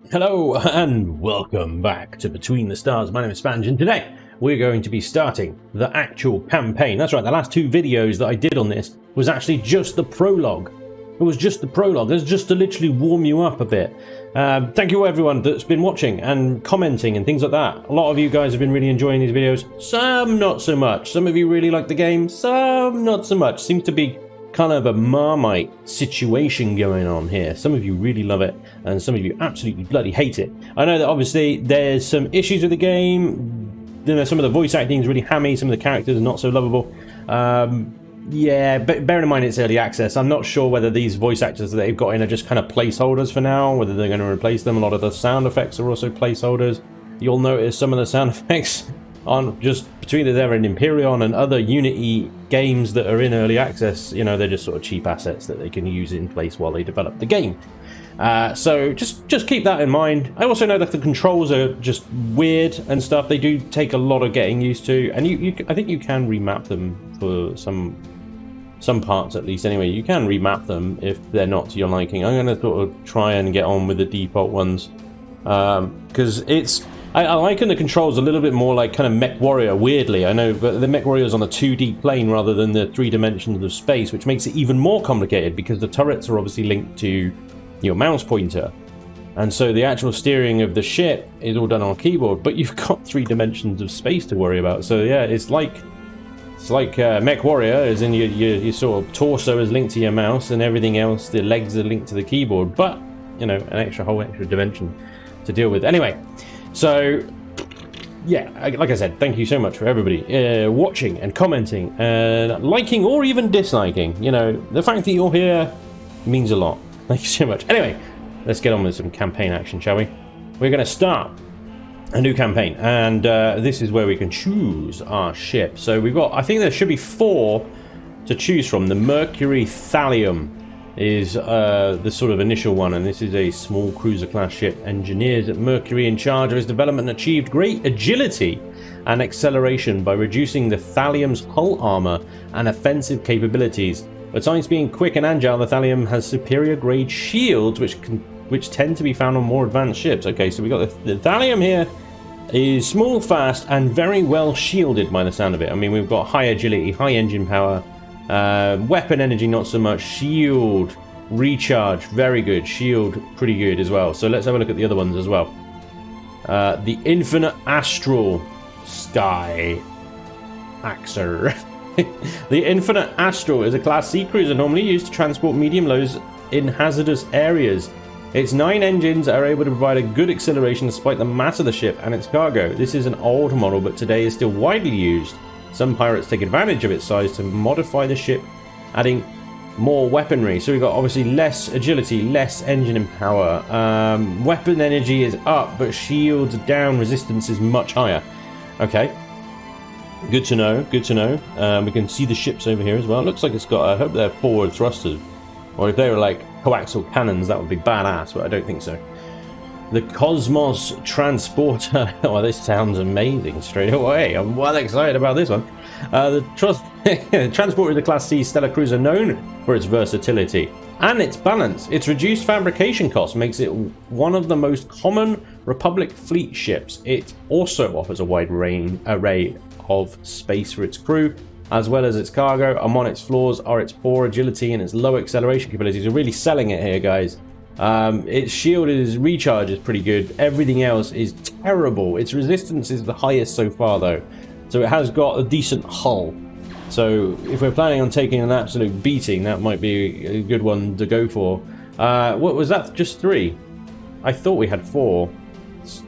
Hello and welcome back to Between the Stars. My name is Spanj and today we're going to be starting the actual campaign. That's right, the last two videos that I did on this was actually just the prologue. It was just the prologue. It's just to literally warm you up a bit. Thank you everyone that's been watching and commenting and things like that. A lot of you guys have been really enjoying these videos. Some not so much. Some of you really like the game. Some not so much. Seems to be kind of a Marmite situation going on here. Some of you really love it and some of you absolutely bloody hate it. I know that obviously there's some issues with the game. You know, some of the voice acting is really hammy, some of the characters are not so lovable. Yeah, but bearing in mind it's early access, I'm not sure whether these voice actors that they've got in are just kind of placeholders for now, whether they're going to replace them. A lot of the sound effects are also placeholders. You'll notice some of the sound effects on just between there and Empyrean and other Unity games that are in early access, you know, they're just sort of cheap assets that they can use in place while they develop the game. So just keep that in mind. I also know that the controls are just weird and stuff. They do take a lot of getting used to, and I think you can remap them for some parts at least. Anyway, you can remap them if they're not to your liking. I'm going to sort of try and get on with the default ones because I liken the controls a little bit more like kind of Mech Warrior, weirdly. I know, but the Mech Warrior is on a 2D plane rather than the 3 dimensions of space, which makes it even more complicated because the turrets are obviously linked to your mouse pointer. And so the actual steering of the ship is all done on a keyboard, but you've got 3 dimensions of space to worry about. So yeah, it's like Mech Warrior, as in your sort of torso is linked to your mouse and everything else, the legs are linked to the keyboard, but, you know, an whole extra dimension to deal with. Anyway. So, yeah, like I said, thank you so much for everybody watching and commenting and liking or even disliking. You know, the fact that you're here means a lot. Thank you so much. Anyway, let's get on with some campaign action, shall we? We're going to start a new campaign, and this is where we can choose our ship. So we've got, I think there should be 4 to choose from. The Mercury Thallium is the sort of initial one, and this is a small cruiser class ship. Engineers at Mercury in charge of its development achieved great agility and acceleration by reducing the Thallium's hull armor and offensive capabilities. Besides being quick and agile, the Thallium has superior grade shields which tend to be found on more advanced ships. Okay, so we got the Thallium here is small, fast, and very well shielded by the sound of it. I mean, we've got high agility, high engine power. Weapon energy not so much. Shield recharge very good. Shield pretty good as well. So let's have a look at the other ones as well. The Infinite Astral Sky Axer. The Infinite Astral is a Class C cruiser normally used to transport medium loads in hazardous areas. Its 9 engines are able to provide a good acceleration despite the mass of the ship and its cargo. This is an old model, but today is still widely used. Some pirates take advantage of its size to modify the ship, adding more weaponry. So we've got obviously less agility, less engine power. Weapon energy is up, but shields are down. Resistance is much higher. Okay. Good to know. Good to know. We can see the ships over here as well. It looks like it's got, I hope they're forward thrusters. Or if they were like coaxial cannons, that would be badass, but I don't think so. The Cosmos Transporter. Oh, this sounds amazing straight away. I'm well excited about this one. The Transporter is a Class C stellar cruiser known for its versatility and its balance. Its reduced fabrication cost makes it one of the most common Republic fleet ships. It also offers a wide array of space for its crew, as well as its cargo. Among its flaws are its poor agility and its low acceleration capabilities. You're really selling it here, guys. Its shield recharge is pretty good. Everything else is terrible. Its resistance is the highest so far though, so it has got a decent hull. So if we're planning on taking an absolute beating, that might be a good one to go for. What was that? Just 3? I thought we had 4.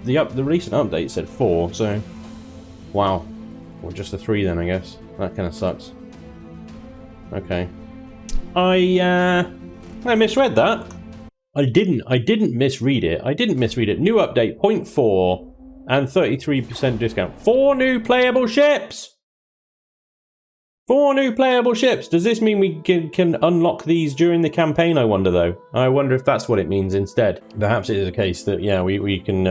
The recent update said 4, so wow. Well, just the 3 then, I guess. That kind of sucks. Okay. I misread that. I didn't misread it. New update 0.4 and 33% discount. 4 new playable ships. 4 new playable ships. Does this mean we can unlock these during the campaign? I wonder though. I wonder if that's what it means instead. Perhaps it is a case that yeah, we can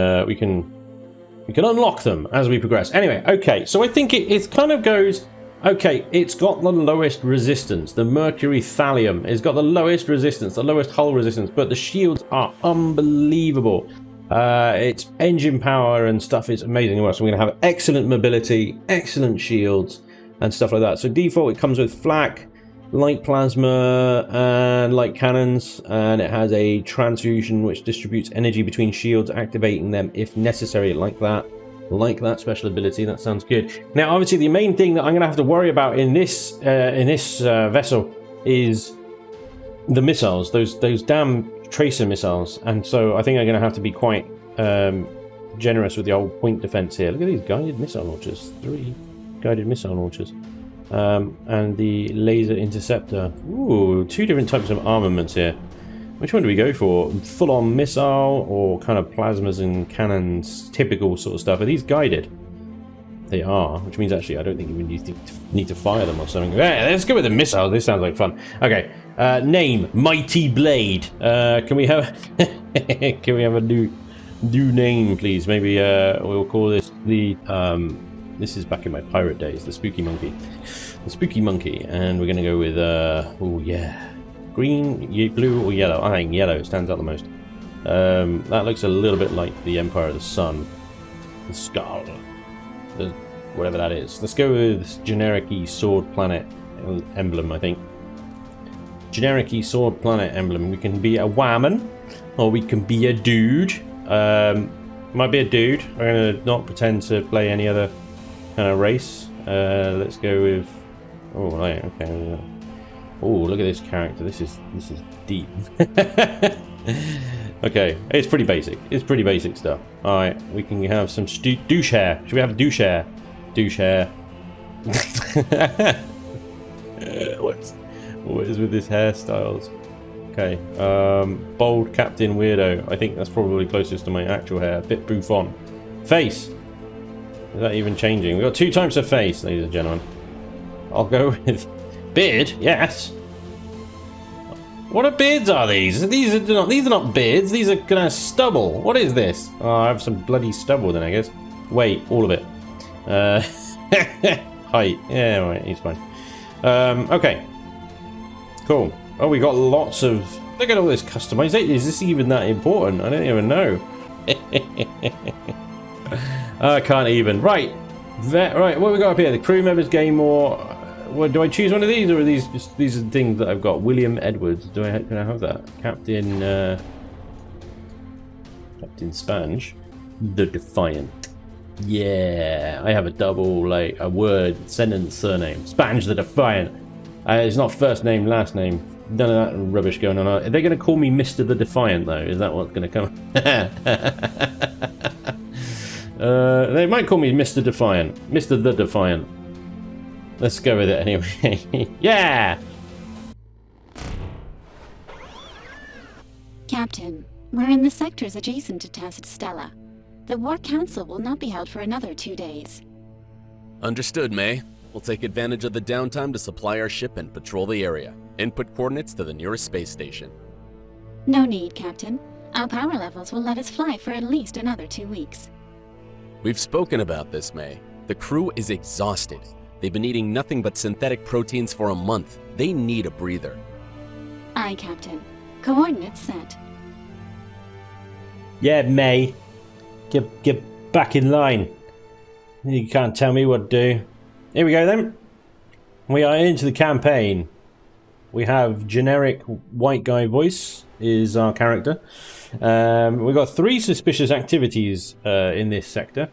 unlock them as we progress. Anyway, okay. So I think it kind of goes. Okay, it's got the lowest resistance. The Mercury Thallium has got the lowest resistance, the lowest hull resistance, but the shields are unbelievable. Its engine power and stuff is amazing. So we're going to have excellent mobility, excellent shields, and stuff like that. So default, it comes with flak, light plasma, and light cannons, and it has a transfusion which distributes energy between shields, activating them if necessary. Like that special ability. That sounds good. Now, obviously, the main thing that I'm going to have to worry about in this vessel is the missiles. Those damn tracer missiles, and so I think I'm going to have to be quite generous with the old point defense here. Look at these guided missile launchers. 3 guided missile launchers. And the laser interceptor. Ooh, 2 different types of armaments here. Which one do we go for? Full-on missile or kind of plasmas and cannons, typical sort of stuff? Are these guided? They are, which means actually I don't think you need to fire them or something. Yeah, let's go with the missiles. This sounds like fun. Okay, name Mighty Blade. Can we have a new name, please? Maybe we'll call this the this is back in my pirate days, the Spooky Monkey. The Spooky Monkey, and we're gonna go with oh yeah, green, blue, or yellow. I think yellow stands out the most. That looks a little bit like the Empire of the Sun, the skull, whatever that is. Let's go with generic-y sword planet emblem. I think generic-y sword planet emblem. We can be a woman, or we can be a dude. Might be a dude. I'm gonna not pretend to play any other kind of race. Let's go with. Oh right, okay. Oh, look at this character. This is deep. Okay, it's pretty basic. It's pretty basic stuff. All right, we can have some douche hair. Should we have douche hair? Douche hair. What is with this hairstyles? Okay, bold Captain Weirdo. I think that's probably closest to my actual hair. Bit bouffant. Face. Is that even changing? We've got 2 types of face, ladies and gentlemen. I'll go with beard. Yes. What are beards? Are these? These are not beards. These are kind of stubble. What is this? Oh, I have some bloody stubble then, I guess. Wait, all of it. Height. Yeah, right. He's fine. Okay. Cool. Oh, we got lots of. Look at all this customization. Is this even that important? I don't even know. I can't even. Right. Right. What we got up here? The crew members gain more. What, do I choose one of these, or are these just these are the things that I've got? William Edwards. Can I have that? Captain Spanj, the Defiant. Yeah, I have a double, like a word sentence surname. Spanj the Defiant. It's not first name, last name. None of that rubbish going on. Are they going to call me Mr. the Defiant though? Is that what's going to come? They might call me Mr. Defiant. Mr. the Defiant. Let's go with it anyway. Yeah! Captain, we're in the sectors adjacent to Tacit Stella. The War Council will not be held for another 2 days. Understood, May. We'll take advantage of the downtime to supply our ship and patrol the area. Input coordinates to the nearest space station. No need, Captain. Our power levels will let us fly for at least another 2 weeks. We've spoken about this, May. The crew is exhausted. They've been eating nothing but synthetic proteins for a month. They need a breather. Aye, Captain. Coordinates set. Yeah, May. Get back in line. You can't tell me what to do. Here we go then. We are into the campaign. We have generic white guy voice is our character. We've got 3 suspicious activities in this sector.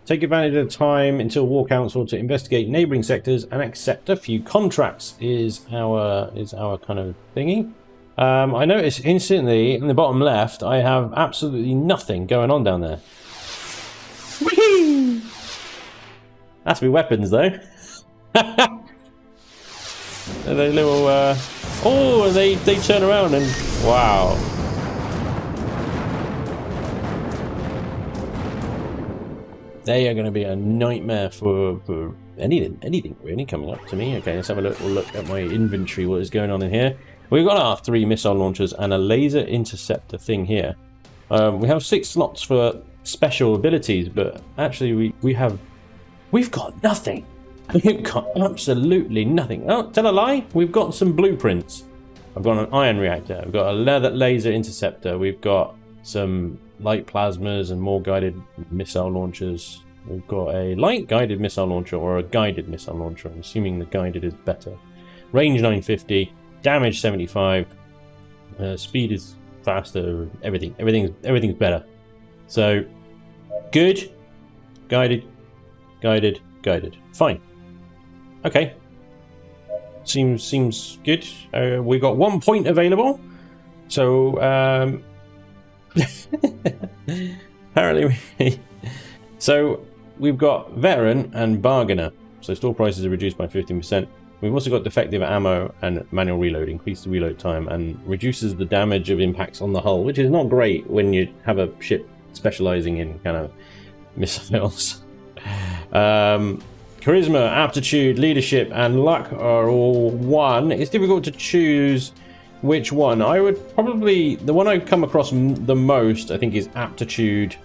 Take advantage of the time until War Council to investigate neighbouring sectors and accept a few contracts is our kind of thingy. I notice instantly in the bottom left I have absolutely nothing going on down there. Whee! That's my weapons though. They little oh, they turn around and wow. They are going to be a nightmare for anything really coming up to me. Okay, let's have a little look at my inventory. What is going on in here? We've got our 3 missile launchers and a laser interceptor thing here. We have 6 slots for special abilities, but actually we've got nothing. We've got absolutely nothing. Oh, tell a lie. We've got some blueprints. I've got an ion reactor. I've got a laser interceptor. We've got some light plasmas and more guided missile launchers. We've got a light guided missile launcher or a guided missile launcher. I'm assuming the guided is better. Range 950, damage 75, speed is faster. Everything's better. So good, guided, fine. Okay, seems good. We got 1 point available. So apparently so we've got veteran and bargainer. So store prices are reduced by 15%. We've also got defective ammo and manual reload, increase the reload time and reduces the damage of impacts on the hull, which is not great when you have a ship specializing in kind of missiles. Charisma, aptitude, leadership and luck are all 1. It's difficult to choose which one. I would probably, the one I've come across the most I think is aptitude,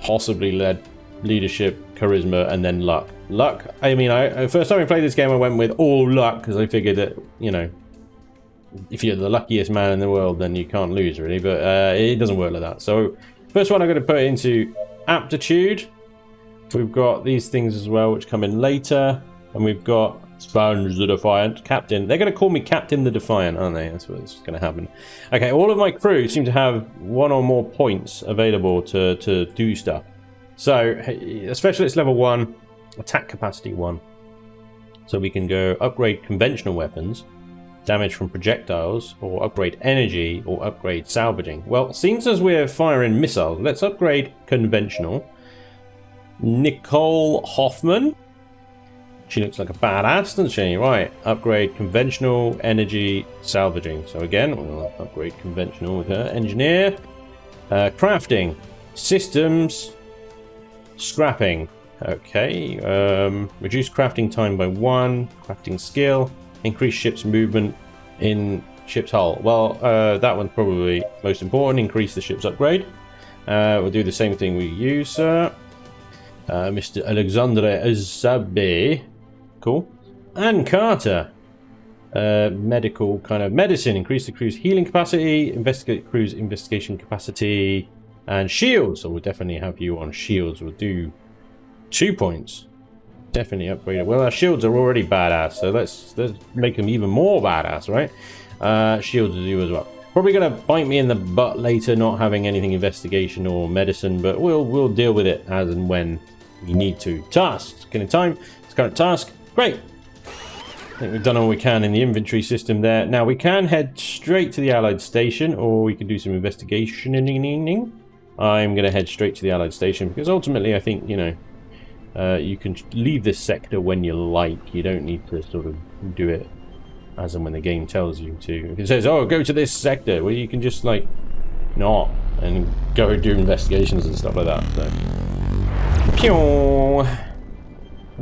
possibly leadership, charisma, and then luck. Luck, I mean, first time I played this game I went with all luck because I figured that, you know, if you're the luckiest man in the world then you can't lose really, but it doesn't work like that. So first one I'm going to put into aptitude. We've got these things as well which come in later, and we've got Spanj the Defiant, Captain. They're going to call me Captain the Defiant, aren't they? That's what's going to happen. Okay, all of my crew seem to have 1 or more points available to do stuff. So, a specialist level 1, attack capacity 1. So we can go upgrade conventional weapons, damage from projectiles, or upgrade energy, or upgrade salvaging. Well, seems as we're firing missiles, let's upgrade conventional. Nicole Hoffman. She looks like a badass, doesn't she? Right, upgrade conventional, energy, salvaging. So again, we'll upgrade conventional with her. Engineer, crafting, systems, scrapping. Okay, reduce crafting time by 1, crafting skill, increase ship's movement in ship's hull. Well, that one's probably most important, increase the ship's upgrade. We'll do the same thing we use, Mr. Alexandre Azabe. Cool. And Carter. Medical kind of medicine. Increase the crew's healing capacity. Investigate crew's investigation capacity. And shields. So we'll definitely have you on shields. We'll do 2 points. Definitely upgrade it. Well, our shields are already badass. So let's make them even more badass, right? Shields will do as well. Probably going to bite me in the butt later not having anything investigation or medicine. But we'll deal with it as and when we need to. Tasks. Getting time. It's current task. Great. I think we've done all we can in the inventory system there. Now we can head straight to the Allied station, or we can do some investigation in the evening. I'm going to head straight to the Allied station because ultimately I think, you know, you can leave this sector when you like. You don't need to sort of do it as and when the game tells you to. If it says, oh, go to this sector, well, you can just like not and go do investigations and stuff like that. So, pew!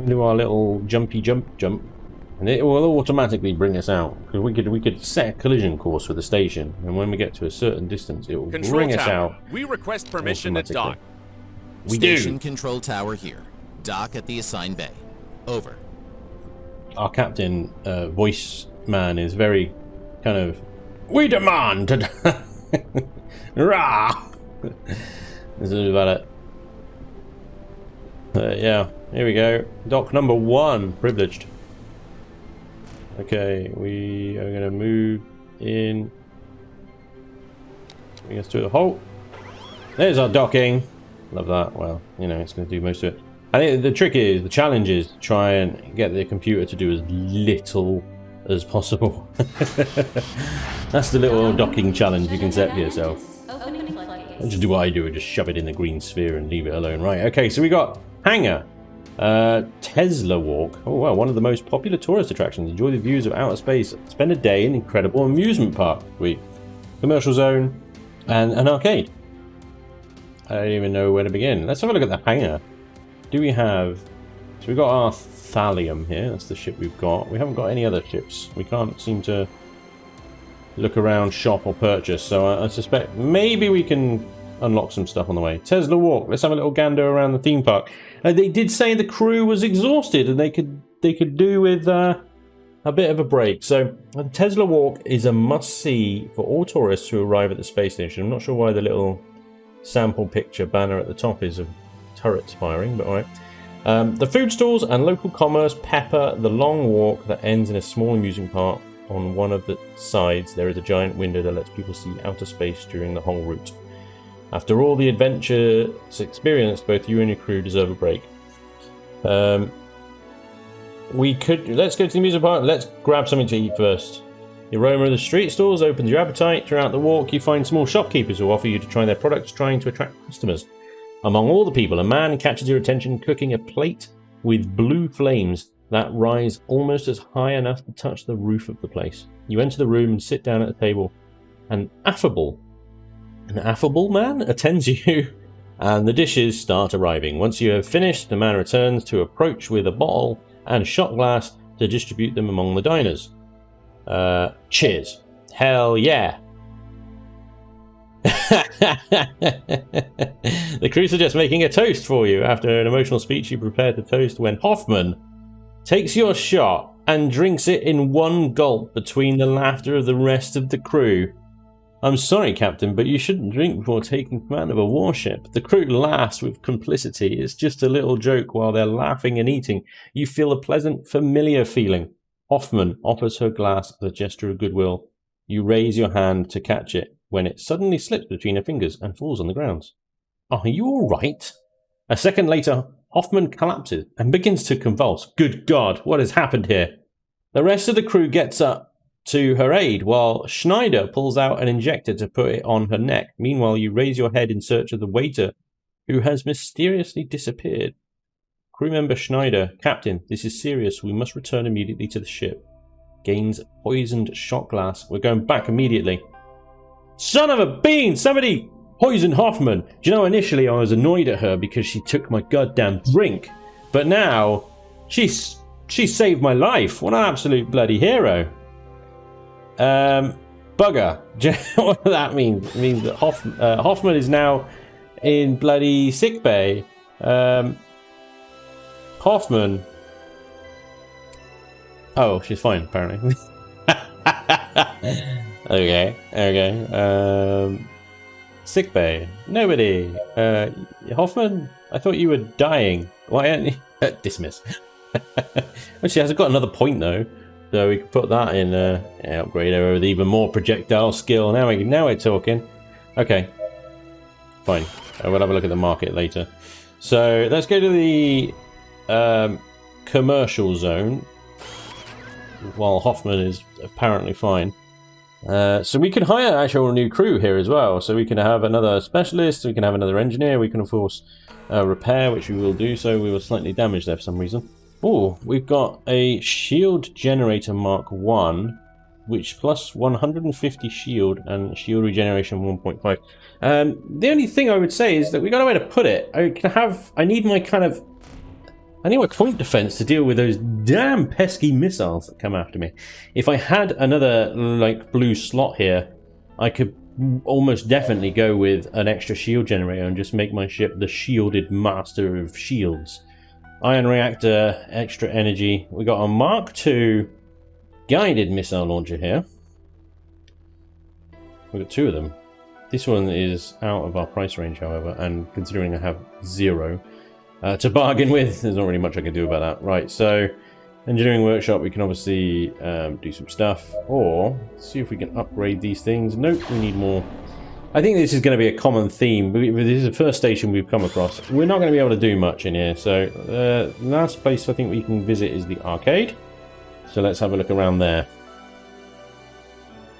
Do our little jumpy jump, and it will automatically bring us out. Because we could set a collision course for the station, and when we get to a certain distance, it will bring us out. We request permission to dock. We Station do. control tower here. Dock at the assigned bay. Over. Our captain voice man is very kind of. We demand. Rah. This is about it. Yeah. Here we go. Dock number 1. Privileged. Okay, we are going to move in. Bring us to a halt. There's our docking. Love that. Well, you know, it's going to do most of it. I think the trick is, the challenge is to try and get the computer to do as little as possible. That's the little docking challenge you can set for yourself. Just do what I do and just shove it in the green sphere and leave it alone. Right, okay, so we got hangar. Tesla Walk. Oh wow, one of the most popular tourist attractions. Enjoy the views of outer space. Spend a day in an incredible amusement park. Commercial zone and an arcade. I don't even know where to begin. Let's have a look at the hangar. Do we have... So we've got our Thallium here. That's the ship we've got. We haven't got any other ships. We can't seem to look around, shop or purchase. So I suspect maybe we can unlock some stuff on the way. Tesla Walk. Let's have a little gander around the theme park. They did say the crew was exhausted and they could do with a bit of a break. So the Tesla Walk is a must-see for all tourists who arrive at the space station. I'm not sure why the little sample picture banner at the top is of turrets firing, but alright. The food stalls and local commerce pepper the long walk that ends in a small amusement park. On one of the sides, there is a giant window that lets people see outer space during the whole route. After all the adventures experienced, both you and your crew deserve a break. Let's go to the amusement park. Let's grab something to eat first. The aroma of the street stalls opens your appetite. Throughout the walk, you find small shopkeepers who offer you to try their products, trying to attract customers. Among all the people, a man catches your attention cooking a plate with blue flames that rise almost as high enough to touch the roof of the place. You enter the room and sit down at the table. An affable man attends you, and the dishes start arriving. Once you have finished, the man returns to approach with a bottle and shot glass to distribute them among the diners. Cheers. Hell yeah. The crew suggests making a toast for you. After an emotional speech, you prepare to toast when Hoffman takes your shot and drinks it in one gulp between the laughter of the rest of the crew. I'm sorry, Captain, but you shouldn't drink before taking command of a warship. The crew laughs with complicity. It's just a little joke while they're laughing and eating. You feel a pleasant, familiar feeling. Hoffman offers her glass with a gesture of goodwill. You raise your hand to catch it when it suddenly slips between her fingers and falls on the ground. Are you all right? A second later, Hoffman collapses and begins to convulse. Good God, what has happened here? The rest of the crew gets up to her aid, while Schneider pulls out an injector to put it on her neck. Meanwhile, you raise your head in search of the waiter, who has mysteriously disappeared. Crew member Schneider, Captain, this is serious. We must return immediately to the ship. Gains poisoned shot glass. We're going back immediately. Son of a bean! Somebody poisoned Hoffman. Do you know, initially I was annoyed at her because she took my goddamn drink. But now, she saved my life. What an absolute bloody hero. Bugger. Do you know what that means? It means that Hoffman is now in bloody sickbay. Hoffman. Oh, she's fine, apparently. Okay. Sickbay. Nobody. Hoffman, I thought you were dying. Why aren't you? Dismiss. Well, she has got another point, though. So we can put that in, upgrade her with even more projectile skill. Now we're talking. Okay. Fine. We'll have a look at the market later. So let's go to the commercial zone. While Hoffman is apparently fine. So we can hire actual new crew here as well. So we can have another specialist, we can have another engineer, we can of course repair, which we will do. So we were slightly damaged there for some reason. Oh, we've got a shield generator Mark 1, which plus 150 shield and shield regeneration 1.5. The only thing I would say is that we got a way to put it. I need my point defense to deal with those damn pesky missiles that come after me. If I had another like blue slot here, I could almost definitely go with an extra shield generator and just make my ship the shielded master of shields. Ion reactor, extra energy. We got a Mark 2 guided missile launcher here. We've got two of them. This one is out of our price range, however, and considering I have 0 to bargain with, there's not really much I can do about that. Right, so engineering workshop, we can obviously do some stuff, or see if we can upgrade these things. Nope, we need more. I think this is going to be a common theme. This is the first station we've come across. We're not going to be able to do much in here, so the last place I think we can visit is the arcade. So let's have a look around there.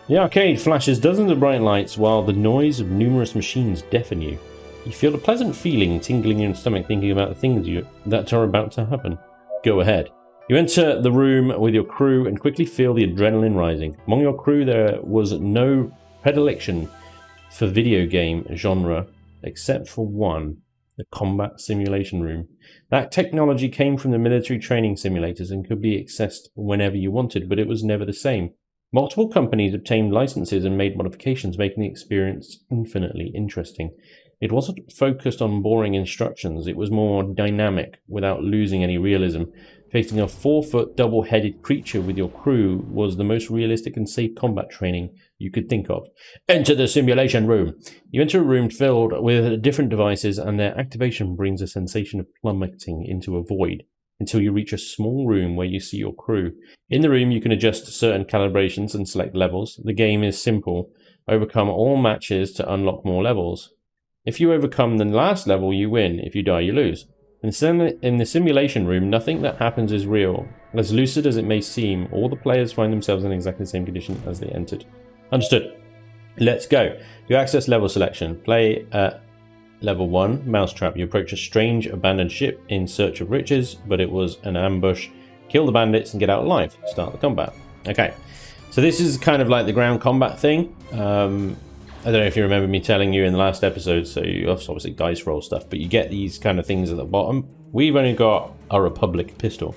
The arcade flashes dozens of bright lights while the noise of numerous machines deafen you. You feel a pleasant feeling tingling in your stomach thinking about the things that are about to happen. Go ahead. You enter the room with your crew and quickly feel the adrenaline rising. Among your crew there was no predilection for video game genre except for one, the combat simulation room. That technology came from the military training simulators and could be accessed whenever you wanted, but it was never the same. Multiple companies obtained licenses and made modifications, making the experience infinitely interesting. It wasn't focused on boring instructions, it was more dynamic without losing any realism. Facing a 4-foot double-headed creature with your crew was the most realistic and safe combat training you could think of. Enter the simulation room. You enter a room filled with different devices, and their activation brings a sensation of plummeting into a void until you reach a small room where you see your crew. In the room, you can adjust certain calibrations and select levels. The game is simple. Overcome all matches to unlock more levels. If you overcome the last level, you win. If you die, you lose. In the simulation room, nothing that happens is real. As lucid as it may seem, all the players find themselves in exactly the same condition as they entered. Understood. Let's go. You access level selection. Play at level 1, Mousetrap. You approach a strange abandoned ship in search of riches, but it was an ambush. Kill the bandits and get out alive. Start the combat. Okay. So this is kind of like the ground combat thing. I don't know if you remember me telling you in the last episode, so you obviously dice roll stuff, but you get these kind of things at the bottom. We've only got a Republic pistol,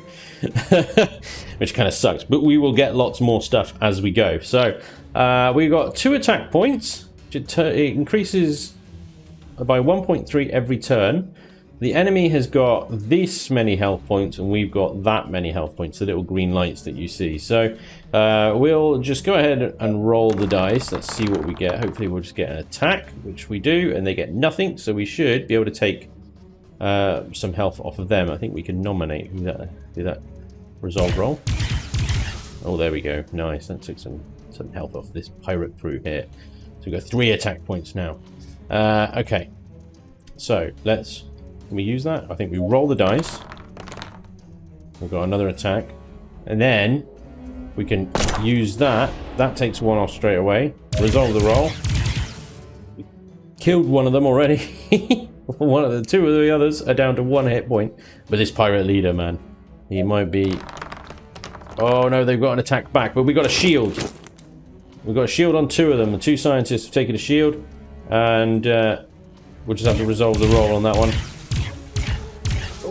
which kind of sucks, but we will get lots more stuff as we go. So we've got 2 attack points. It increases by 1.3 every turn. The enemy has got this many health points, and we've got that many health points, the little green lights that you see. So we'll just go ahead and roll the dice. Let's see what we get. Hopefully we'll just get an attack, which we do, and they get nothing. So we should be able to take some health off of them. I think we can nominate who that resolve roll. Oh, there we go. Nice. That took some health off this pirate crew here. So we've got 3 attack points now. Okay. So let's... Can we use that? I think we roll the dice. We've got another attack. And then we can use that. That takes 1 off straight away. Resolve the roll. We killed one of them already. 2 of the others are down to 1 hit point. But this pirate leader, man, he might be... Oh no, they've got an attack back, but we got a shield. We've got a shield on 2 of them. The 2 scientists have taken a shield. And we'll just have to resolve the roll on that one.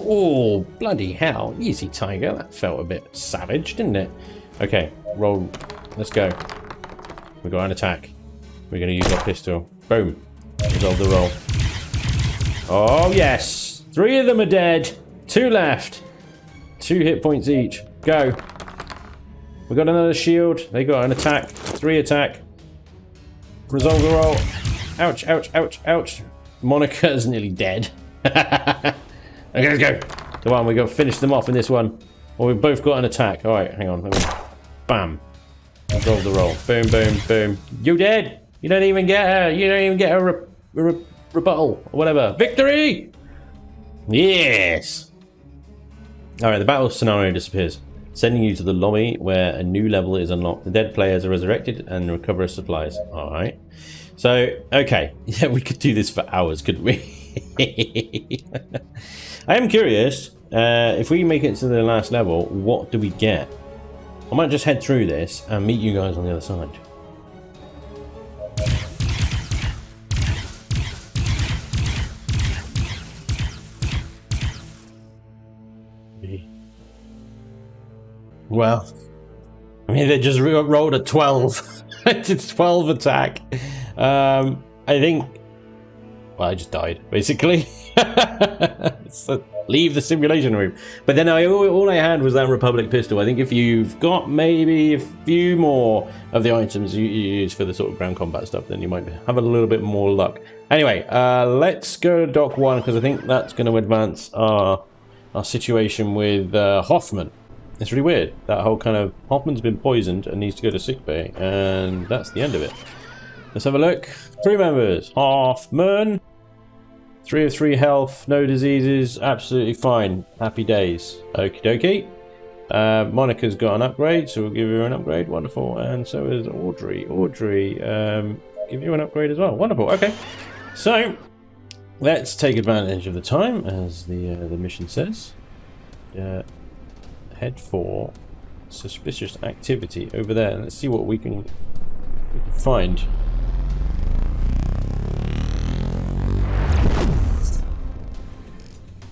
Oh, bloody hell. Easy, Tiger. That felt a bit savage, didn't it? Okay, roll. Let's go. We got an attack. We're going to use our pistol. Boom. Resolve the roll. Oh, yes. 3 of them are dead. 2 left. 2 hit points each. Go. We got another shield. They got an attack. 3 attack. Resolve the roll. Ouch, ouch, ouch, ouch. Monica's nearly dead. Okay, let's go. Come on, we got to finish them off in this one. Well, we've both got an attack. All right, hang on. Bam. Resolve the roll. Boom, boom, boom. You dead. You don't even get a rebuttal or whatever. Victory! Yes. All right, the battle scenario disappears, sending you to the lobby where a new level is unlocked. The dead players are resurrected and recover supplies. All right. So, okay. Yeah, we could do this for hours, couldn't we? I am curious, if we make it to the last level, what do we get? I might just head through this and meet you guys on the other side. Well, I mean, they just rolled a 12. It's 12 attack. I think... Well, I just died, basically. So leave the simulation room. But then all I had was that Republic pistol. I think if you've got maybe a few more of the items you use for the sort of ground combat stuff, then you might have a little bit more luck. Anyway, let's go to Dock 1, because I think that's going to advance our situation with Hoffman. It's really weird. That whole kind of... Hoffman's been poisoned and needs to go to sickbay, and that's the end of it. Let's have a look. 3 members. Hoffman. 3 of 3 health. No diseases. Absolutely fine. Happy days. Okie dokie. Monica's got an upgrade, so we'll give her an upgrade. Wonderful. And so is Audrey. Audrey, give you an upgrade as well. Wonderful. Okay. So, let's take advantage of the time, as the mission says. Head for suspicious activity over there. Let's see what we can find.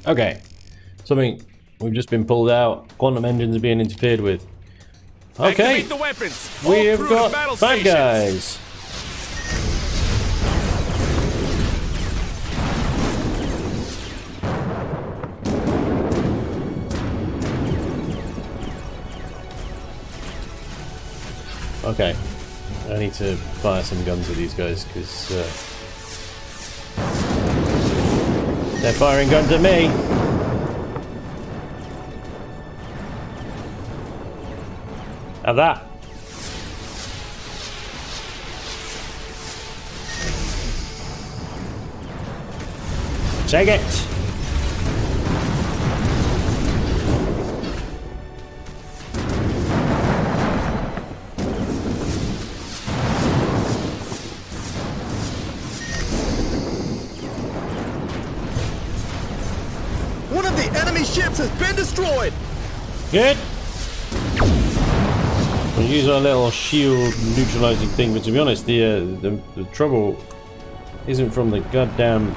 Okay, something we've just been pulled out. Quantum engines are being interfered with. Okay, the weapons. we have got bad guys. Okay. I need to fire some guns at these guys, because they're firing guns at me! Have that! Take it! One of the enemy ships has been destroyed! Good! We'll use our little shield neutralizing thing, but to be honest, the trouble isn't from the goddamn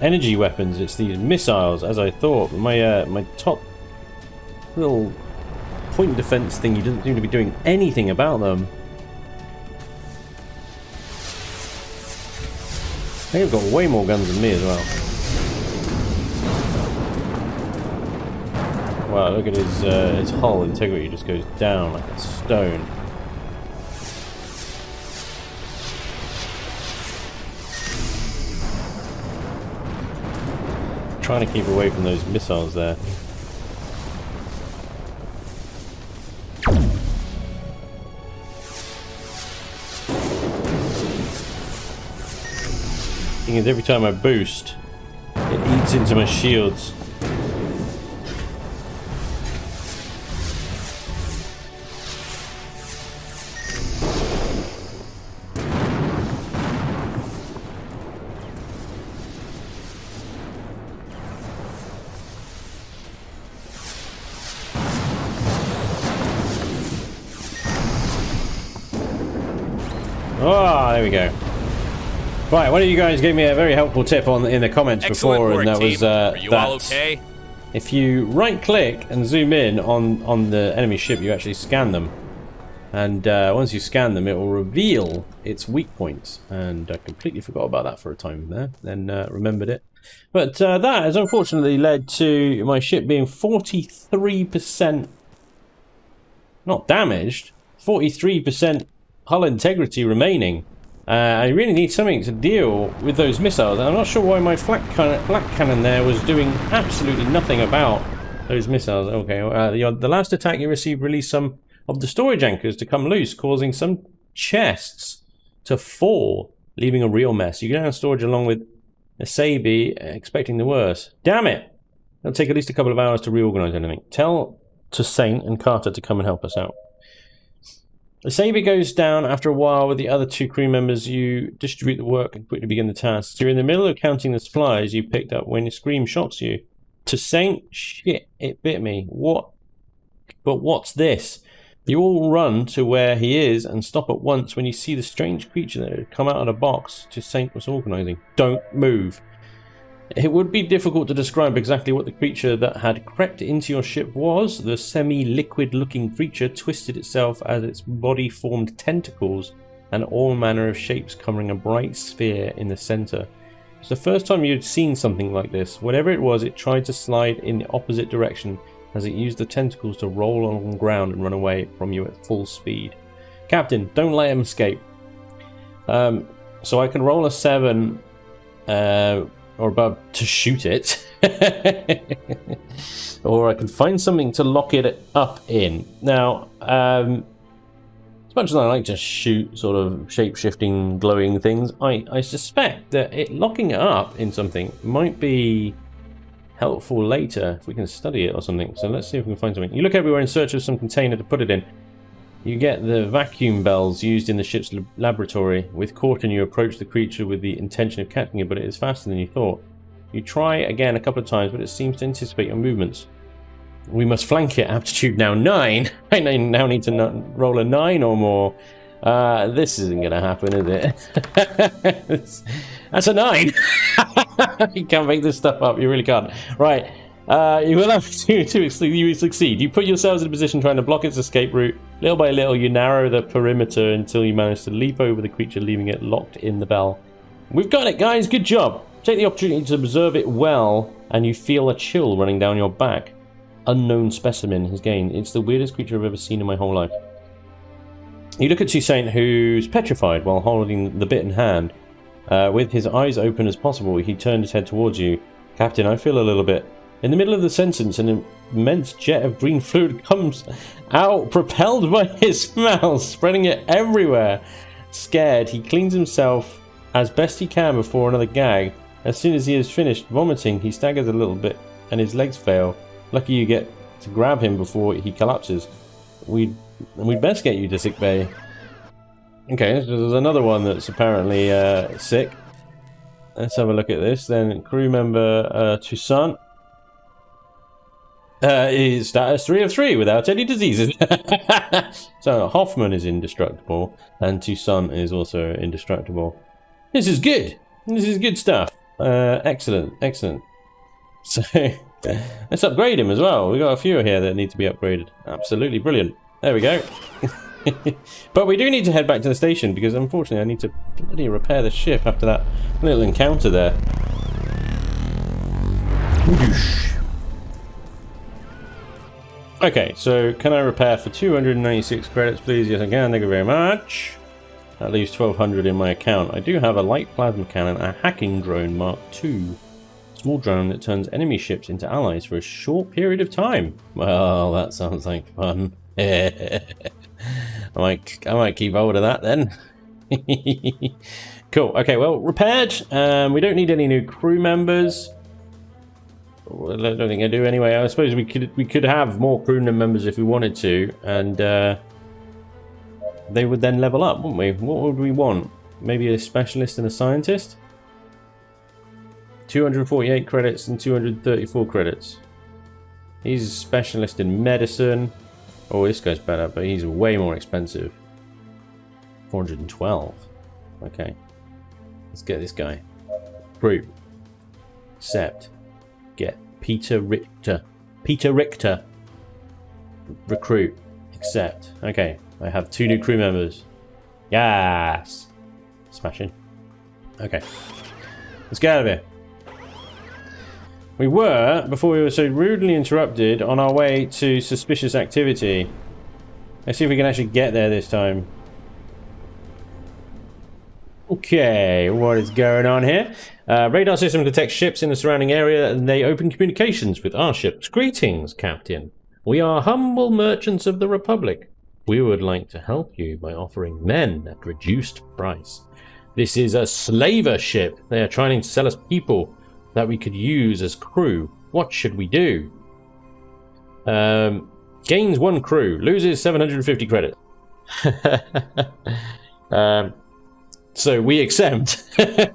energy weapons, it's these missiles, as I thought. My top little point defense thingy doesn't seem to be doing anything about them. They've got way more guns than me as well. Wow, look at his hull integrity just goes down like a stone. Trying to keep away from those missiles there. Thing is, every time I boost, it eats into my shields. Ah, there we go. Right, one of you guys gave me a very helpful tip in the comments before, and that was Are you all that okay? if you right-click and zoom in on the enemy ship, you actually scan them, and once you scan them, it will reveal its weak points. And I completely forgot about that for a time there, then remembered it. But that has unfortunately led to my ship being 43% not damaged, 43% hull integrity remaining. I really need something to deal with those missiles. I'm not sure why my black cannon there was doing absolutely nothing about those missiles. Okay, the last attack you received released some of the storage anchors to come loose, causing some chests to fall, leaving a real mess. You go down storage along with a Sabi, expecting the worst. Damn it! It'll take at least a couple of hours to reorganize anything. Tell to Saint and Carter to come and help us out. The Sabi goes down after a while with the other two crew members. You distribute the work and quickly begin the tasks. You're in the middle of counting the supplies you picked up when a scream shocks you. To Saint, shit, it bit me. What? But what's this? You all run to where he is and stop at once when you see the strange creature that had come out of the box to Saint was organizing. Don't move. It would be difficult to describe exactly what the creature that had crept into your ship was. The semi-liquid looking creature twisted itself as its body formed tentacles and all manner of shapes covering a bright sphere in the center. It's the first time you'd seen something like this. Whatever it was, it tried to slide in the opposite direction as it used the tentacles to roll along the ground and run away from you at full speed. Captain, don't let him escape. So I can roll a 7 or above to shoot it, or I can find something to lock it up in. Now, as much as I like to shoot sort of shape-shifting, glowing things, I suspect that locking it up in something might be helpful later if we can study it or something. So let's see if we can find something. You look everywhere in search of some container to put it in. You get the vacuum bells used in the ship's laboratory. With caution, you approach the creature with the intention of catching it, but it is faster than you thought. You try again a couple of times, but it seems to anticipate your movements. We must flank it. Aptitude now 9. I now need to roll a 9 or more. This isn't going to happen, is it? That's a 9. You can't make this stuff up. You really can't. Right. You will have to succeed. You put yourselves in a position trying to block its escape route. Little by little, you narrow the perimeter until you manage to leap over the creature, leaving it locked in the bell. We've got it, guys. Good job. Take the opportunity to observe it well, and you feel a chill running down your back. Unknown specimen has gained. It's the weirdest creature I've ever seen in my whole life. You look at Toussaint, who's petrified while holding the bit in hand. With his eyes open as possible, he turned his head towards you. Captain, I feel a little bit. In the middle of the sentence, an immense jet of green fluid comes out, propelled by his mouth, spreading it everywhere. Scared, he cleans himself as best he can before another gag. As soon as he has finished vomiting, he staggers a little bit, and his legs fail. Lucky you get to grab him before he collapses. We'd best get you to sick bay. Okay, so there's another one that's apparently sick. Let's have a look at this then. Crew member Toussaint. Is status 3 of 3 without any diseases. So Hoffman is indestructible, and Toussaint is also indestructible. This is good. This is good stuff. Excellent, excellent. So let's upgrade him as well. We've got a few here that need to be upgraded. Absolutely brilliant. There we go. But we do need to head back to the station because unfortunately I need to bloody repair the ship after that little encounter there. Okay, so can I repair for 296 credits, please? Yes, I can. Thank you very much. That leaves 1200 in my account. I do have a light plasma cannon, a hacking drone Mark II. Small drone that turns enemy ships into allies for a short period of time. Well, that sounds like fun. I might keep hold of that then. Cool. Okay, well, repaired. We don't need any new crew members. Well, I don't think I do anyway. I suppose we could have more crew members if we wanted to, and they would then level up, wouldn't we? What would we want? Maybe a specialist and a scientist? 248 credits and 234 credits. He's a specialist in medicine. Oh, this guy's better, but he's way more expensive. 412. Okay. Let's get this guy. Group. Accept. Get Peter Richter. Peter Richter. Recruit. Accept. Okay. I have 2 new crew members. Yes. Smashing. Okay. Let's get out of here. We were, before we were so rudely interrupted, on our way to suspicious activity. Let's see if we can actually get there this time. Okay, what is going on here? Radar system detects ships in the surrounding area and they open communications with our ships. Greetings, Captain. We are humble merchants of the Republic. We would like to help you by offering men at reduced price. This is a slaver ship. They are trying to sell us people that we could use as crew. What should we do? Gains 1 crew, loses 750 credits. So we accept.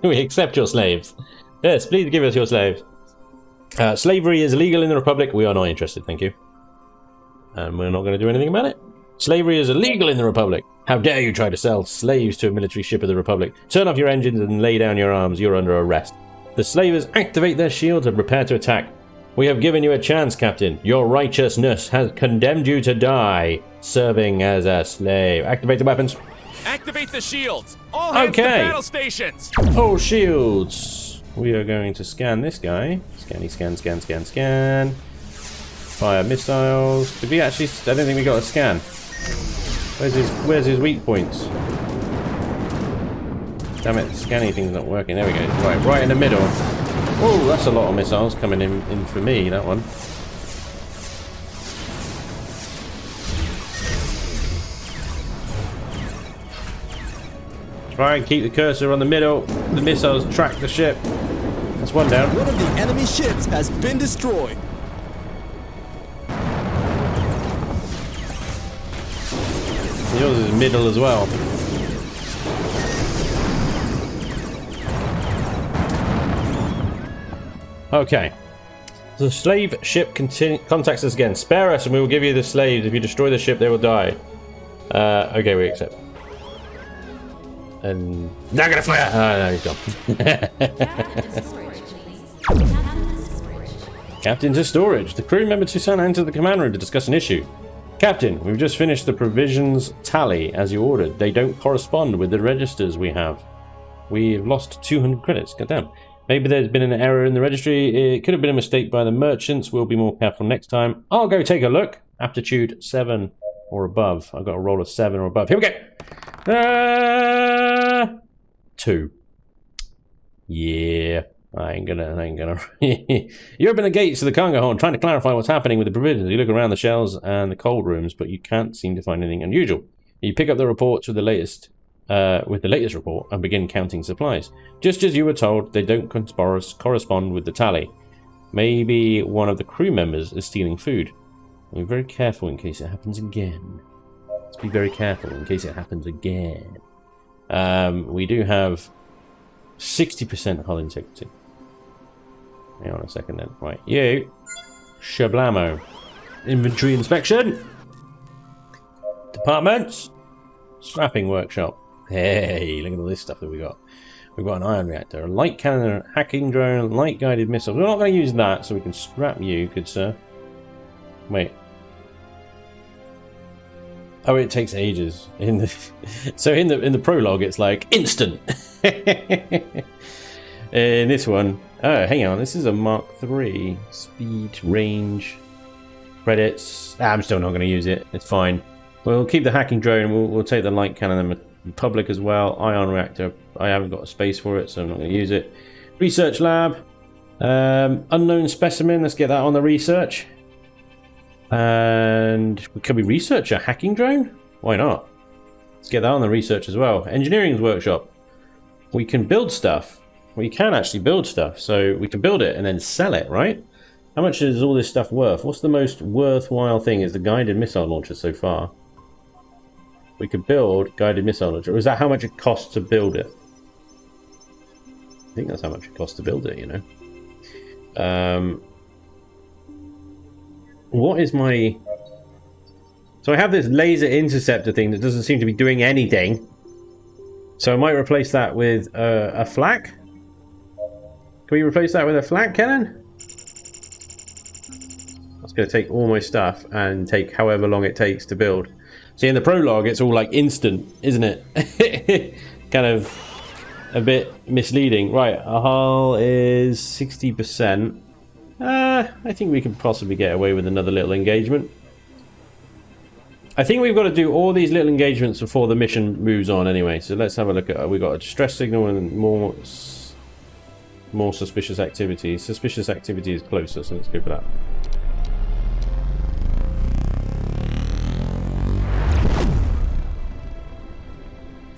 We accept your slaves. Yes, please give us your slaves. Slavery is illegal in the Republic. We are not interested, thank you. And we're not going to do anything about it. Slavery is illegal in the Republic. How dare you try to sell slaves to a military ship of the Republic? Turn off your engines and lay down your arms. You're under arrest. The slavers activate their shields and prepare to attack. We have given you a chance, Captain. Your righteousness has condemned you to die, serving as a slave. Activate the weapons. Activate the shields. All hands to battle stations. All shields. We are going to scan this guy. Scanny, scan, scan, scan, scan. Fire missiles. Did we actually? I don't think we got a scan. Where's his weak points? Damn it, the scanning thing's not working. There we go. Right in the middle. Oh, that's a lot of missiles coming in for me, that one. Try and keep the cursor on the middle. The missiles track the ship. That's one down. One of the enemy ships has been destroyed. Yours is middle as well. Okay. The slave ship contacts us again. Spare us and we will give you the slaves. If you destroy the ship, they will die. Okay, we accept. And now I'm gonna fire! No, he's gone. Captain to storage. The crew member Toussaint entered the command room to discuss an issue. Captain, we've just finished the provisions tally as you ordered. They don't correspond with the registers we have. We've lost 200 credits. Goddamn. Maybe there's been an error in the registry. It could have been a mistake by the merchants. We'll be more careful next time. I'll go take a look. Aptitude 7. or above. I've got a roll of 7 or above. Here we go. 2. Yeah. I ain't gonna. You open the gates to the cargo hold, trying to clarify what's happening with the provisions. You look around the shelves and the cold rooms, but you can't seem to find anything unusual. You pick up the reports with the latest report and begin counting supplies. Just as you were told, they don't correspond with the tally. Maybe one of the crew members is stealing food. Be very careful in case it happens again. Let's be very careful in case it happens again. We do have 60% hull integrity. Hang on a second then. Right, you. Shablamo. Inventory inspection. Departments. Strapping workshop. Hey, look at all this stuff that we got. We've got an ion reactor, a light cannon, a hacking drone, light guided missiles. We're not going to use that, so we can strap you, good sir. Wait. Oh, it takes ages. So in the prologue, it's like instant. In this one, oh, hang on, this is a Mark III. Speed, range, credits. I'm still not going to use it. It's fine. We'll keep the hacking drone. We'll take the light cannon and public as well. Ion reactor. I haven't got a space for it, so I'm not going to use it. Research lab. Unknown specimen. Let's get that on the research. And can we research a hacking drone? Why not? Let's get that on the research as well. Engineering's workshop. We can build stuff. We can actually build stuff. So we can build it and then sell it, right? How much is all this stuff worth? What's the most worthwhile thing is the guided missile launcher so far. We could build guided missile launcher. Or is that how much it costs to build it? I think that's how much it costs to build it, you know. What is my... So I have this laser interceptor thing that doesn't seem to be doing anything. So I might replace that with a flak. Can we replace that with a flak cannon? That's going to take all my stuff and take however long it takes to build. See, in the prologue, it's all like instant, isn't it? Kind of a bit misleading. Right, our hull is 60%. I think we can possibly get away with another little engagement. I think we've got to do all these little engagements before the mission moves on anyway. So let's have a look at... We've got a distress signal and more suspicious activity. Suspicious activity is closer, so let's go for that.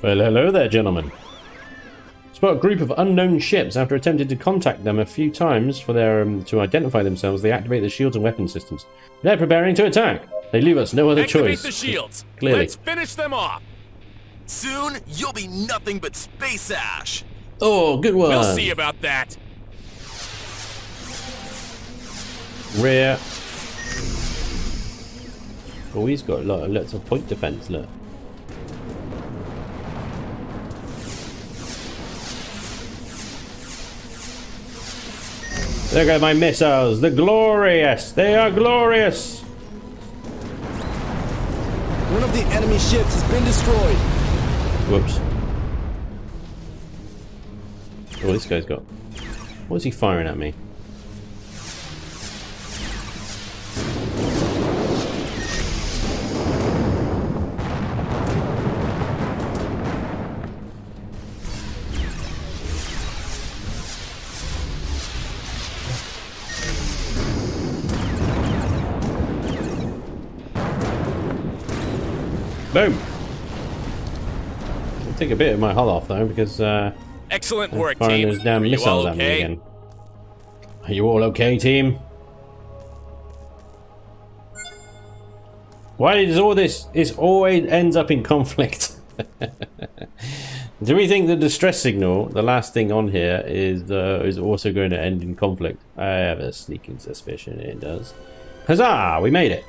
Well, hello there, gentlemen. Spot a group of unknown ships. After attempting to contact them a few times for their to identify themselves, they activate the shields and weapon systems. They're preparing to attack. They leave us no other choice. Activate the shields. Clearly. Let's finish them off. Soon you'll be nothing but space ash. Oh, good one. We'll see about that. Rear. Oh, he's got lots of point defense. Look. Look at my missiles. They're glorious. They are glorious. One of the enemy ships has been destroyed. Whoops. Oh, this guy's got... What is he firing at me? Boom! I'll take a bit of my hull off though, because excellent work, firing team. those damn missiles at me again. Are you all okay, team? Why does all this? It always ends up in conflict. Do we think the distress signal, the last thing on here, is also going to end in conflict? I have a sneaking suspicion it does. Huzzah! We made it.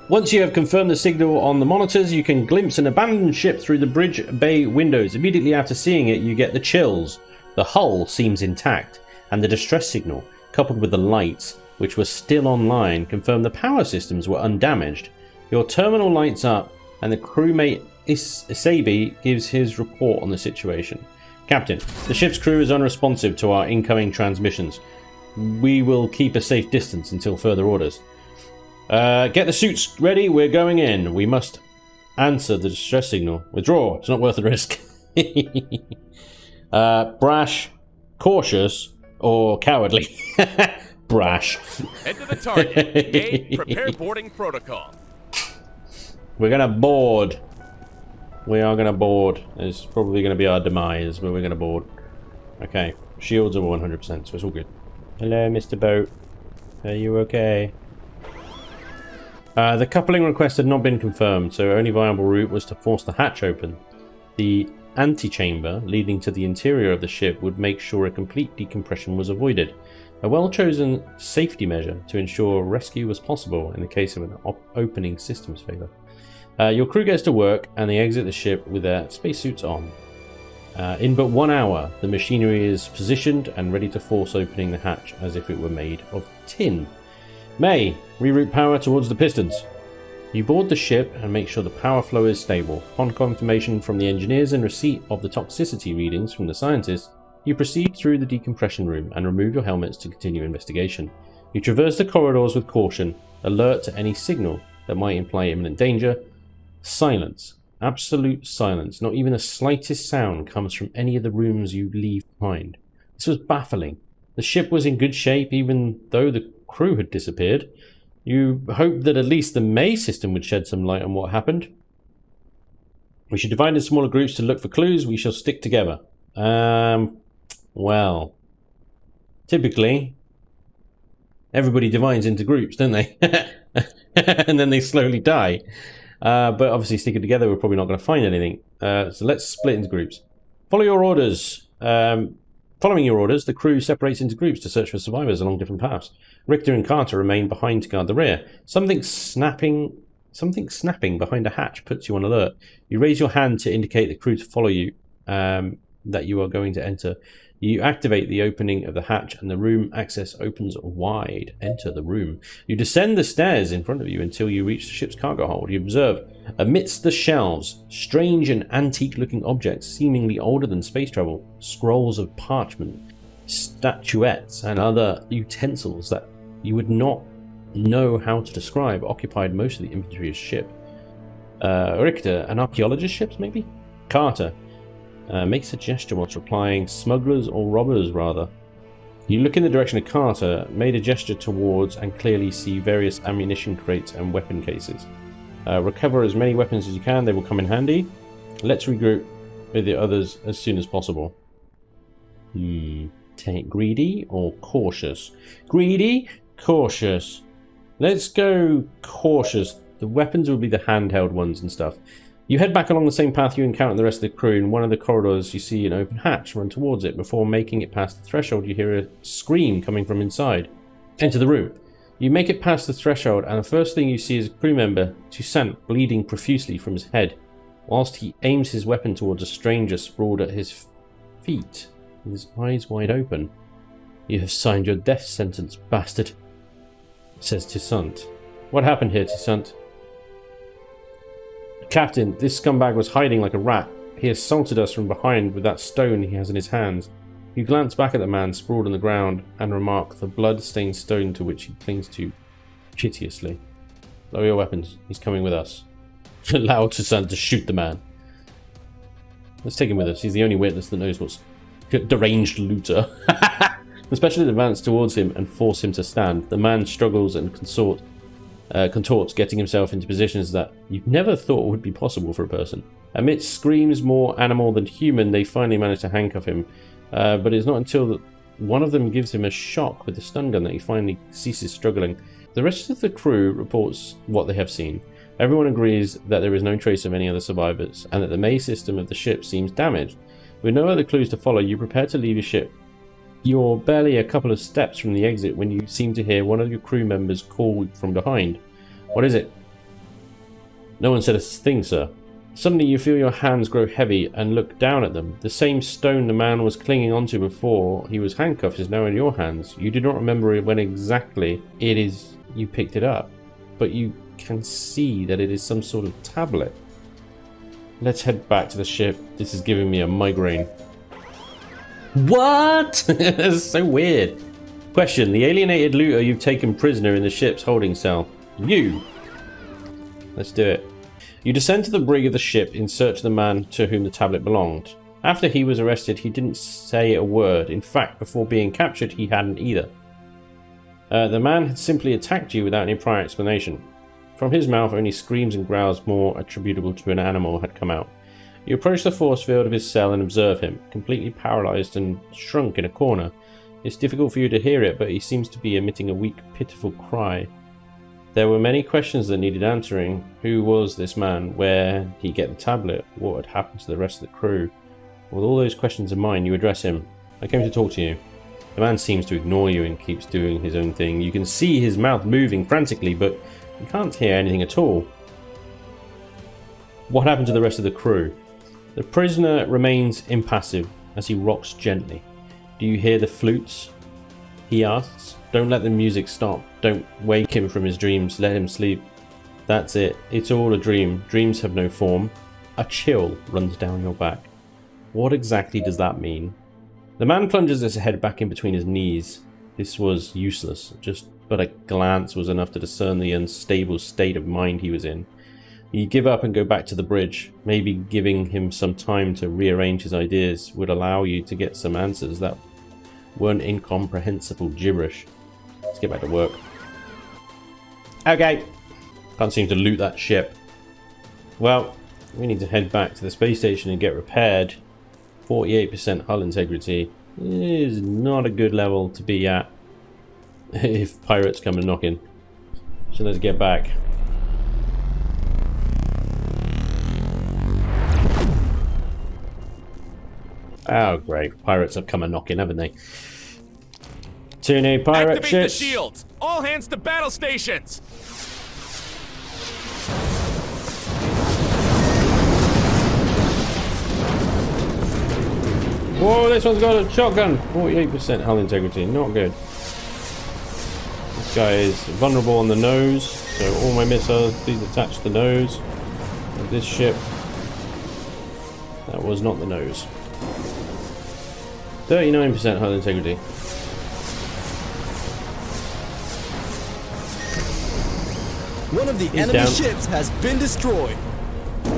Once you have confirmed the signal on the monitors, you can glimpse an abandoned ship through the bridge bay windows. Immediately after seeing it, you get the chills. The hull seems intact, and the distress signal, coupled with the lights, which were still online, confirm the power systems were undamaged. Your terminal lights up, and the crewmate Isabi gives his report on the situation. Captain, the ship's crew is unresponsive to our incoming transmissions. We will keep a safe distance until further orders. Get the suits ready. We're going in. We must answer the distress signal. Withdraw. It's not worth the risk. Brash, cautious, or cowardly. Brash. Head to the target. May, prepare boarding protocol. We're gonna board. We are gonna board. It's probably gonna be our demise, but we're gonna board. Okay. Shields are 100%, so it's all good. Hello, Mr. Boat. Are you okay? The coupling request had not been confirmed, so only viable route was to force the hatch open. The antechamber leading to the interior of the ship would make sure a complete decompression was avoided. A well-chosen safety measure to ensure rescue was possible in the case of an opening systems failure. Your crew gets to work and they exit the ship with their spacesuits on. In but 1 hour, the machinery is positioned and ready to force opening the hatch as if it were made of tin. May, reroute power towards the pistons. You board the ship and make sure the power flow is stable. Upon confirmation from the engineers and receipt of the toxicity readings from the scientists, you proceed through the decompression room and remove your helmets to continue investigation. You traverse the corridors with caution, alert to any signal that might imply imminent danger. Silence. Absolute silence. Not even the slightest sound comes from any of the rooms you leave behind. This was baffling. The ship was in good shape even though the crew had disappeared. You hoped that at least the May system would shed some light on what happened. We should divide into smaller groups to look for clues. We shall stick together. Well, typically, everybody divides into groups, don't they? And then they slowly die. But obviously sticking together, we're probably not going to find anything. So let's split into groups. Follow your orders. Following your orders, the crew separates into groups to search for survivors along different paths. Richter and Carter remain behind to guard the rear. Something snapping behind a hatch puts you on alert. You raise your hand to indicate the crew to follow you, that you are going to enter. You activate the opening of the hatch and the room access opens wide. Enter the room. You descend the stairs in front of you until you reach the ship's cargo hold. You observe, amidst the shelves, strange and antique-looking objects seemingly older than space travel, scrolls of parchment, statuettes, and other utensils that you would not know how to describe occupied most of the inventory of the ship. Richter, an archaeologist ship, maybe? Carter makes a gesture whilst replying, smugglers or robbers, rather. You look in the direction of Carter, made a gesture towards, and clearly see various ammunition crates and weapon cases. Recover as many weapons as you can, they will come in handy. Let's regroup with the others as soon as possible. Greedy or cautious? Greedy? Cautious. Let's go cautious. The weapons will be the handheld ones and stuff. You head back along the same path you encounter the rest of the crew. In one of the corridors you see an open hatch. Run towards it. Before making it past the threshold you hear a scream coming from inside. Enter the room. You make it past the threshold and the first thing you see is a crew member, Toussaint, bleeding profusely from his head, whilst he aims his weapon towards a stranger sprawled at his feet, with his eyes wide open. You have signed your death sentence, bastard, says Toussaint. What happened here, Toussaint? Captain, this scumbag was hiding like a rat. He assaulted us from behind with that stone he has in his hands. You glance back at the man sprawled on the ground and remark the blood-stained stone to which he clings to piteously. Lower your weapons. He's coming with us. Allow Toussaint to shoot the man. Let's take him with us. He's the only witness that knows what's deranged looter. The specialist advances towards him and force him to stand. The man struggles and contorts, getting himself into positions that you never thought would be possible for a person. Amidst screams more animal than human, they finally manage to handcuff him. But it's not until one of them gives him a shock with the stun gun that he finally ceases struggling. The rest of the crew reports what they have seen. Everyone agrees that there is no trace of any other survivors, and that the May system of the ship seems damaged. With no other clues to follow, you prepare to leave your ship. You're barely a couple of steps from the exit when you seem to hear one of your crew members call from behind. What is it? No one said a thing, sir. Suddenly you feel your hands grow heavy and look down at them. The same stone the man was clinging onto before he was handcuffed is now in your hands. You do not remember when exactly it is you picked it up, but you can see that it is some sort of tablet. Let's head back to the ship. This is giving me a migraine. What? That's so weird. Question. The alienated looter you've taken prisoner in the ship's holding cell. You. Let's do it. You descend to the brig of the ship in search of the man to whom the tablet belonged. After he was arrested, he didn't say a word. In fact, before being captured, he hadn't either. The man had simply attacked you without any prior explanation. From his mouth, only screams and growls more attributable to an animal had come out. You approach the force field of his cell and observe him, completely paralysed and shrunk in a corner. It's difficult for you to hear it, but he seems to be emitting a weak, pitiful cry. There were many questions that needed answering. Who was this man? Where did he get the tablet? What had happened to the rest of the crew? With all those questions in mind, you address him. I came to talk to you. The man seems to ignore you and keeps doing his own thing. You can see his mouth moving frantically, but you can't hear anything at all. What happened to the rest of the crew? The prisoner remains impassive as he rocks gently. Do you hear the flutes? He asks. Don't let the music stop. Don't wake him from his dreams. Let him sleep. That's it. It's all a dream. Dreams have no form. A chill runs down your back. What exactly does that mean? The man plunges his head back in between his knees. This was useless. But a glance was enough to discern the unstable state of mind he was in. You give up and go back to the bridge. Maybe giving him some time to rearrange his ideas would allow you to get some answers that weren't incomprehensible gibberish. Let's get back to work. Okay. Can't seem to loot that ship. Well, we need to head back to the space station and get repaired. 48% hull integrity is not a good level to be at if pirates come and knock in. So let's get back. Oh great, pirates have come and knocking, haven't they? Two new pirate Activate ships. the shields! All hands to battle stations! Whoa, this one's got a shotgun. 48% hull integrity, not good. This guy is vulnerable on the nose, so all my missiles, please attach the nose of this ship. That was not the nose. 39% hull integrity. One of the He's enemy down. ships has been destroyed.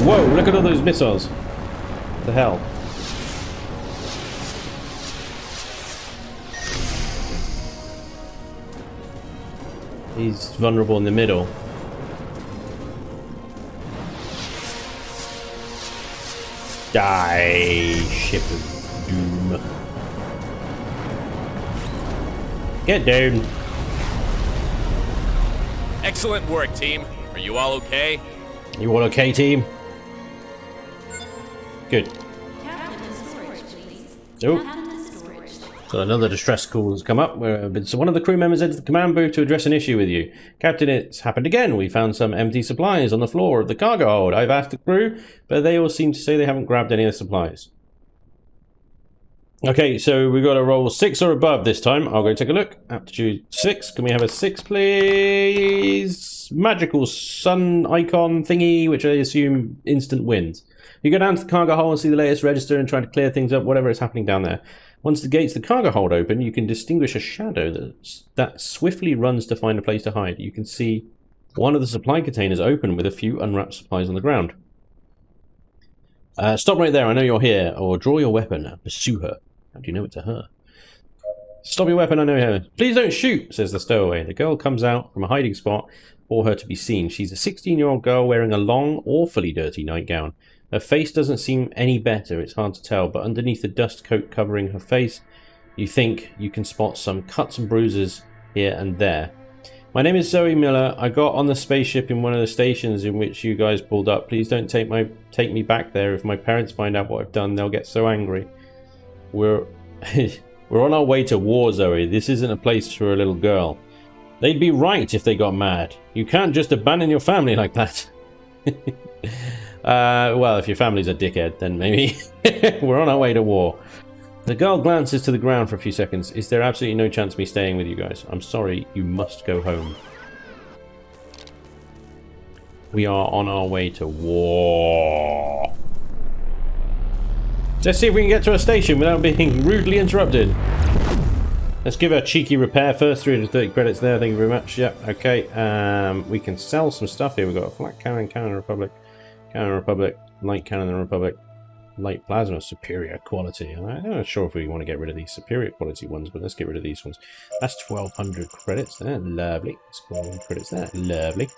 Whoa, look at all those missiles. What the hell? He's vulnerable in the middle. Die, ship of doom. Get down. Excellent work, team. Are you all okay? You all okay, team? Good. Oh. So another distress call has come up. So one of the crew members entered the command booth to address an issue with you. Captain, it's happened again. We found some empty supplies on the floor of the cargo hold. I've asked the crew, but they all seem to say they haven't grabbed any of the supplies. Okay, so we've got to roll 6 or above this time. I'll go take a look. Aptitude 6. Can we have a 6, please? Magical sun icon thingy, which I assume instant wins. You go down to the cargo hold and see the latest register and try to clear things up, whatever is happening down there. Once the gates of the cargo hold open, you can distinguish a shadow that swiftly runs to find a place to hide. You can see one of the supply containers open with a few unwrapped supplies on the ground. Stop right there, I know you're here. Or draw your weapon and pursue her. How do you know it's a her? Stop your weapon, I know her. Please don't shoot, says the stowaway. The girl comes out from a hiding spot for her to be seen. She's a 16-year-old girl wearing a long, awfully dirty nightgown. Her face doesn't seem any better, it's hard to tell, but underneath the dust coat covering her face, you think you can spot some cuts and bruises here and there. My name is Zoe Miller. I got on the spaceship in one of the stations in which you guys pulled up. Please don't take me back there. If my parents find out what I've done, they'll get so angry. We're on our way to war, Zoe. This isn't a place for a little girl. They'd be right if they got mad. You can't just abandon your family like that. Well, if your family's a dickhead, then maybe. We're on our way to war. The girl glances to the ground for a few seconds. Is there absolutely no chance of me staying with you guys? I'm sorry, you must go home. We are on our way to war. Let's see if we can get to a station without being rudely interrupted. Let's give a cheeky repair first. 330 credits there. Thank you very much. Yep. Okay. We can sell some stuff here. We've got a flat cannon, Cannon Republic, light cannon and Republic, light plasma, superior quality. I'm not sure if we want to get rid of these superior quality ones, but let's get rid of these ones. That's 1200 credits there. Lovely. That's 1200 credits there. Lovely.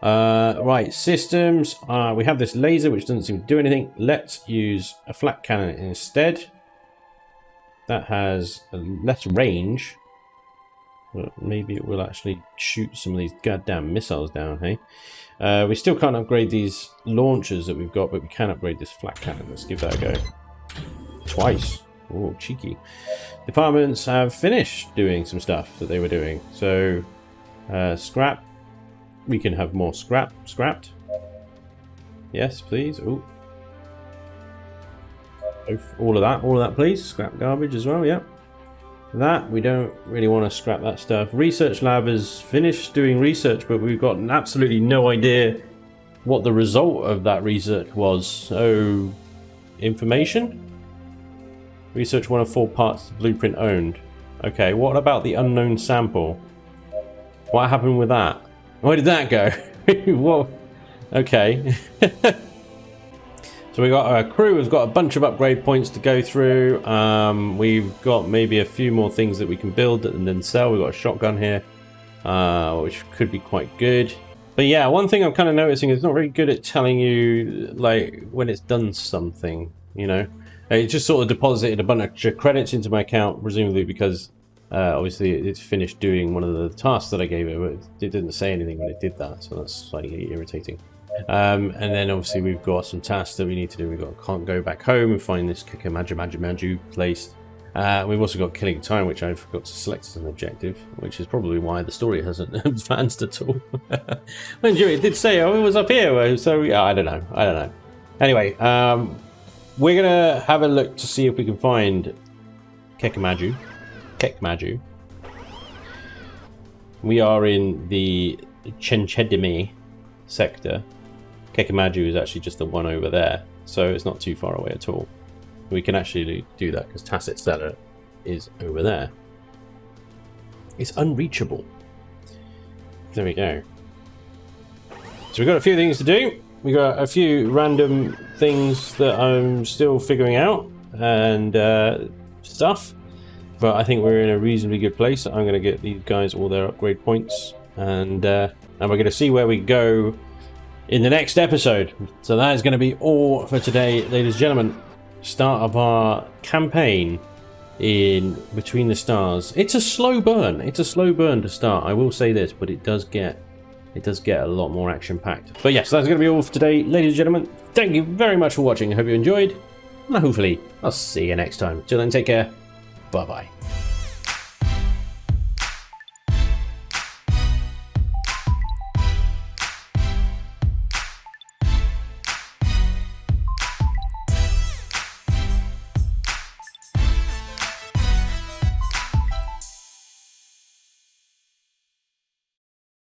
Right, systems. We have this laser which doesn't seem to do anything. Let's use a flat cannon instead. That has less range, but maybe it will actually shoot some of these goddamn missiles down, hey? We still can't upgrade these launchers that we've got, but we can upgrade this flat cannon. Let's give that a go. Twice. Oh, cheeky. Departments have finished doing some stuff that they were doing. So, scrap. We can have more scrapped. Yes, please. Ooh. All of that, please. Scrap garbage as well, yeah. That, we don't really want to scrap that stuff. Research lab has finished doing research, but we've got absolutely no idea what the result of that research was. So, information? Research 1 of 4 parts of the blueprint owned. Okay, what about the unknown sample? What happened with that? Where did that go? Whoa. Okay. So we got our crew has got a bunch of upgrade points to go through. We've got maybe a few more things that we can build and then sell. We've got a shotgun here, which could be quite good. But yeah, one thing I'm kind of noticing is it's not very good at telling you like when it's done something, you know. It just sort of deposited a bunch of credits into my account, presumably because obviously it's finished doing one of the tasks that I gave it, but it didn't say anything when it did that, so that's slightly irritating. And then obviously we've got some tasks that we need to do. Can't go back home and find this Maju place. We've also got killing time, which I forgot to select as an objective, which is probably why the story hasn't advanced at all. Mind you, it did say, oh, it was up here, so yeah, I don't know. Anyway, we're gonna have a look to see if we can find Kekmaju. We are in the Chenchedime sector. Kekmaju is actually just the one over there, so it's not too far away at all. We can actually do that because Tacit Stellar is over there. It's unreachable. There we go. So we've got a few things to do. We got a few random things that I'm still figuring out and stuff, but I think we're in a reasonably good place. I'm going to get these guys all their upgrade points, and we're going to see where we go in the next episode. So that is going to be all for today, ladies and gentlemen. Start of our campaign in Between the Stars. It's a slow burn. It's a slow burn to start, I will say this, but it does get a lot more action packed. But yes, that's going to be all for today, ladies and gentlemen. Thank you very much for watching. I hope you enjoyed, and hopefully I'll see you next time. Till then, take care. Bye bye.